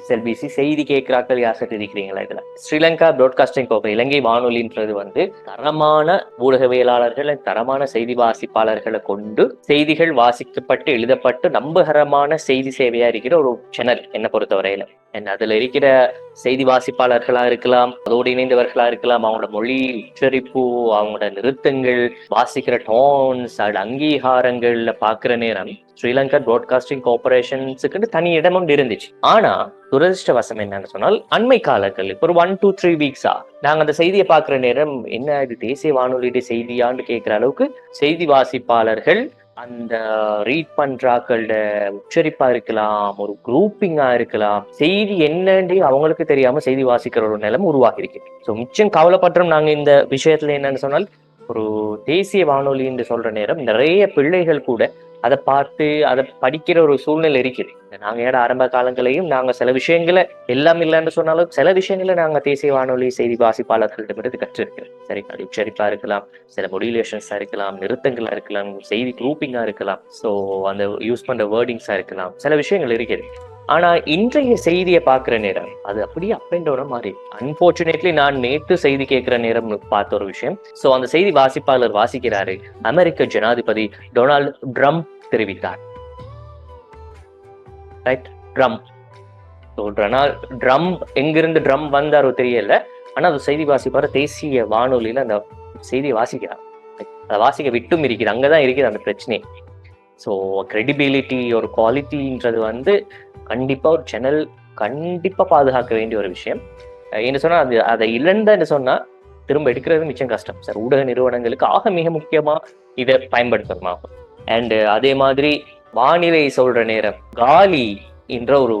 SLBC செய்தி கேட்கிறாக்கள் யாசட்டு இருக்கிறீங்களா? இதுல ஸ்ரீலங்கா பிராட்காஸ்டிங் கார்ப்பரேஷன், இலங்கை வானொலின்றது வந்து தரமான ஊடகவியலாளர்கள், தரமான செய்தி வாசிப்பாளர்களை கொண்டு செய்திகள் வாசிக்கப்பட்டு எழுதப்பட்டு நம்பகரமான செய்தி சேவையா இருக்கிற ஒரு சேனல் என்னை பொறுத்தவரையில. அதுல இருக்கிற செய்தி வாசிப்பாளர்களா இருக்கலாம், அதோடு இணைந்தவர்களா இருக்கலாம், அவங்களோட மொழி உச்சரிப்பு, அவங்களோட நிறுத்தங்கள், வாசிக்கிற டோன்ஸ், அது அங்கீகாரங்கள்ல பாக்குற நேரம் ஸ்ரீலங்கா பிராட்காஸ்டிங் கார்ப்பரேஷன்ஸுக்கு தனி இடமும் இருந்துச்சு. ஆனா துரதிருஷ்டவசம் என்னன்னு சொன்னால், அண்மை காலங்கள் இப்போ ஒரு 1 to 3 வீக்ஸா நாங்க அந்த செய்தியை பாக்குற நேரம், என்ன இது தேசிய வானொலியுடைய செய்தியான்னு கேட்கிற அளவுக்கு செய்தி வாசிப்பாளர்கள் அந்த ரீட் பண்றாக்களோட உச்சரிப்பா இருக்கலாம், ஒரு குரூப்பிங்கா இருக்கலாம், செய்தி என்னன்னு அவங்களுக்கு தெரியாம செய்தி வாசிக்கிற ஒரு நிலைமை உருவாகி இருக்கு. ஸோ மிச்சம் கவலைப்படுறோம் நாங்க இந்த விஷயத்துல. என்னன்னு சொன்னால், ஒரு தேசிய வானொலி என்று சொல்ற நேரம் நிறைய பிள்ளைகள் கூட அதை பார்த்து அதை படிக்கிற ஒரு சூழ்நிலை இருக்குது. நாங்க ஏட ஆரம்ப காலங்களையும் நாங்க சில விஷயங்களை எல்லாம் இல்லைன்னு சொன்னாலும் சில விஷயங்களை நாங்க தேசிய வானொலி செய்தி வாசிப்பாளர்களிடமிருந்து கற்றிருக்கிறோம். சரி, அது உச்சரிப்பா இருக்கலாம், சில மொடியுலேஷன்ஸா இருக்கலாம், நிறுத்தங்களா இருக்கலாம், செய்தி குரூப்பிங்கா இருக்கலாம், ஸோ அந்த யூஸ் பண்ற வேர்டிங்ஸா இருக்கலாம், சில விஷயங்கள் இருக்குது. ஆனா இன்றைய செய்தியை பார்க்கிற நேரம் அது அப்படியே அப் அண்ட் டவுனா மாறி. அன்பார்ச்சுனேட்லி நான் நேற்று செய்தி கேட்கிற நேரம் பார்த்த ஒரு விஷயம். ஸோ அந்த செய்தி வாசிப்பாளர் வாசிக்கிறாரு, அமெரிக்க ஜனாதிபதி டொனால்டு ட்ரம்ப் தெரிவித்தார். Right, Trump. ஸோ ட்ரம்ப் எங்கிருந்து ட்ரம்ப் வந்தாரோ தெரியல, ஆனா அது செய்தி வாசிப்பாரு தேசிய வானொலியில அந்த செய்தியை வாசிக்கிறார். அதை வாசிக்க விட்டும் இருக்குது, அங்கதான் இருக்குது அந்த பிரச்சனை. ஸோ கிரெடிபிலிட்டி, ஒரு குவாலிட்டின்றது வந்து கண்டிப்பா ஒரு சேனல் கண்டிப்பா பாதுகாக்க வேண்டிய ஒரு விஷயம். என்ன சொன்னா, அது அதை இழந்தன்னு சொன்னா திரும்ப எடுக்கிறது மிச்சம் கஷ்டம் சார். ஊடக நிறுவனங்களுக்கு ஆக மிக முக்கியமா இதை பயன்படுத்தணுமாகும். அண்ட் அதே மாதிரி வானிலை சொல்ற நேரம், காலி என்ற ஒரு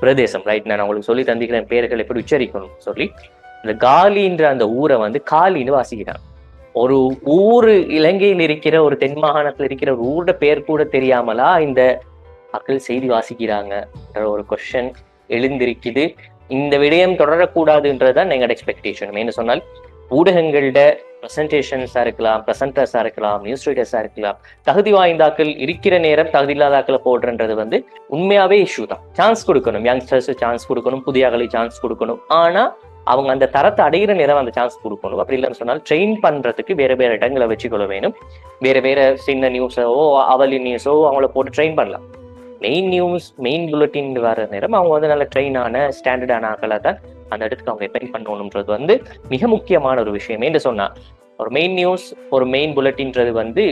பிரதேசம், ரைட், நான் உங்களுக்கு சொல்லி தந்திக்கிறேன் பேர்கள் எப்படி உச்சரிக்கணும் சொல்லி. இந்த காலின்ற அந்த ஊரை வந்து காலின்னு வாசிக்கிறான். ஒரு ஊரு இலங்கையில் இருக்கிற ஒரு தென் மாகாணத்துல இருக்கிற ஒரு ஊரோட பேர் கூட தெரியாமலா இந்த மக்கள் செய்தி வாசிக்கிறாங்க ஒரு கொஸ்டின் எழுந்திருக்குது. இந்த விடயம் தொடரக்கூடாதுன்றதுதான் எங்களோட எக்ஸ்பெக்டேஷன். என்ன சொன்னால், ஊடகங்களோட ப்ரெசன்டேஷன்ஸா இருக்கலாம், ப்ரெசன்டர்ஸா இருக்கலாம், நியூஸ் ரீடர்ஸா இருக்கலாம், தகுதி வாய்ந்தாக்கள் இருக்கிற நேரம் தகுதி இல்லாதாக்களை போடுறது வந்து உண்மையாவே இஷ்யூ தான். சான்ஸ் கொடுக்கணும், யங்ஸ்டர்ஸ் சான்ஸ் கொடுக்கணும், புதிய ஆக்களை சான்ஸ் கொடுக்கணும். ஆனா அவங்க அந்த தரத்தை அடைகிற நேரம் அந்த சான்ஸ் கொடுக்கணும். அப்படி இல்லைன்னு சொன்னால் ட்ரெயின் பண்றதுக்கு வேற வேற இடங்களை வச்சுக்கொள்ள வேணும். வேற வேற சின்ன நியூஸோ அவலி நியூஸோ அவங்கள போட்டு ட்ரெயின் பண்ணலாம். மெயின் நியூஸ், மெயின் புல்லட்டின் வர நேரம் அவங்க வந்து நல்ல ட்ரெயினான ஸ்டாண்டர்டான ஆக்களை தான் அந்த இடத்துக்கு அவங்க எப்பெண்ட் பண்ணணுன்றது வந்து மிக முக்கியமான ஒரு விஷயம். என்று சொன்னா, ஒரு மெயின் நியூஸ், ஒரு மெயின் புல்லட்டின்றது வந்து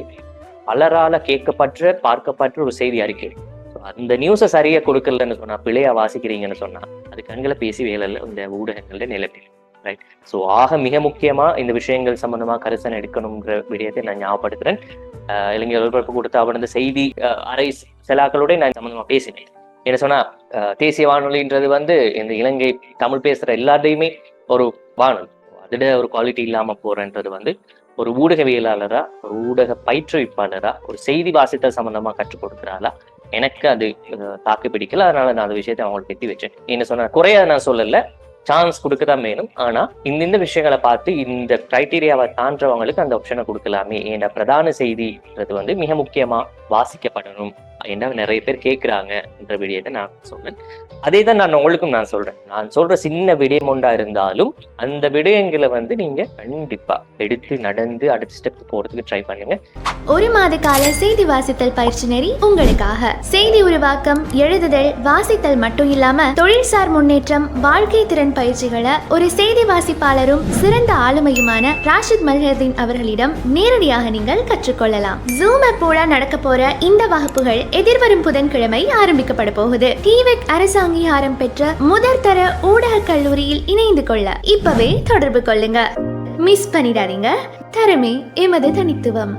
பலரால கேட்கப்பட்ட பார்க்கப்பட்ட ஒரு செய்தி அறிக்கை. அந்த நியூஸை சரியா கொடுக்கலன்னு சொன்னா, பிழையா வாசிக்கிறீங்கன்னு சொன்னா, அது கண்களை பேசி வேலை இந்த ஊடகங்களோட நிலைமை. ரைட். ஸோ ஆக மிக முக்கியமா இந்த விஷயங்கள் சம்பந்தமா கரிசனை எடுக்கணுங்கிற விடயத்தை நான் ஞாபகப்படுத்துறேன். இலங்கை ஒலிபரப்பு கொடுத்த அவனது செய்தி அரை செலாக்களோட நான் சம்பந்தமா பேசினேன். என்ன சொன்னா, தேசிய வானொலின்றது வந்து இந்த இலங்கை தமிழ் பேசுற எல்லாத்தையுமே ஒரு வானொலி, அதோட ஒரு குவாலிட்டி இல்லாம போறன்றது வந்து ஒரு ஊடகவியலாளரா, ஒரு ஊடக பயிற்றுவிப்பாளரா, ஒரு செய்தி வாசித்தல் சம்பந்தமா கற்றுக் கொடுக்குறாளா, எனக்கு அது தாக்கு பிடிக்கல. அதனால நான் அந்த விஷயத்தை அவங்களுக்கு எத்தி வச்சேன். என்ன சொன்ன, குறையா நான் சொல்லல, சான்ஸ் கொடுக்கதான் வேணும். ஆனா இந்த விஷயங்களை பார்த்து இந்த கிரைட்டீரியாவை தாண்டவங்களுக்கு அந்த ஆப்ஷனை கொடுக்கலாமே. ஏன்னா பிரதான செய்தின்றது வந்து மிக முக்கியமா வாசிக்கப்படணும். என்ன நிறைய பேர் கேட்கிறாங்க என்ற விடயத்தை நான் சொன்னேன். அதே தான் நான் உங்களுக்கும் நான் சொல்றேன். நான் சொல்ற சின்ன விடயம் ஒன்றா இருந்தாலும் அந்த விடயங்களை வந்து நீங்க கண்டிப்பா எடுத்து நடந்து அடுத்த ஸ்டெப் போறதுக்கு ட்ரை பண்ணுங்க. ஒரு மாத கால செய்தி வாசித்தல் பயிற்சி நெறி உங்களுக்காக. செய்தி உருவாக்கம், எழுதுதல், வாசித்தல் மட்டும் இல்லாம தொழில்சார் முன்னேற்றம், வாழ்க்கை திறன் பயிற்சிகளை ஒரு செய்தி வாசிப்பாளரும் சிறந்த ஆளுமையுமான ராஷித் மல்ஹதீன் அவர்களிடம் நேரடியாக நீங்கள் கற்றுக்கொள்ளலாம். ஜூம் ஆப்போட நடக்க போற இந்த வகுப்புகள் எதிர்வரும் புதன்கிழமை ஆரம்பிக்கப்பட போகுது. டிவெக் அரசு அங்கீகாரம் பெற்ற முதற்தர ஊடக கல்லூரியில் இணைந்து கொள்ள இப்பவே தொடர்பு கொள்ளுங்க. மிஸ் பண்ணிடாதீங்க. தரமே எமது தனித்துவம்.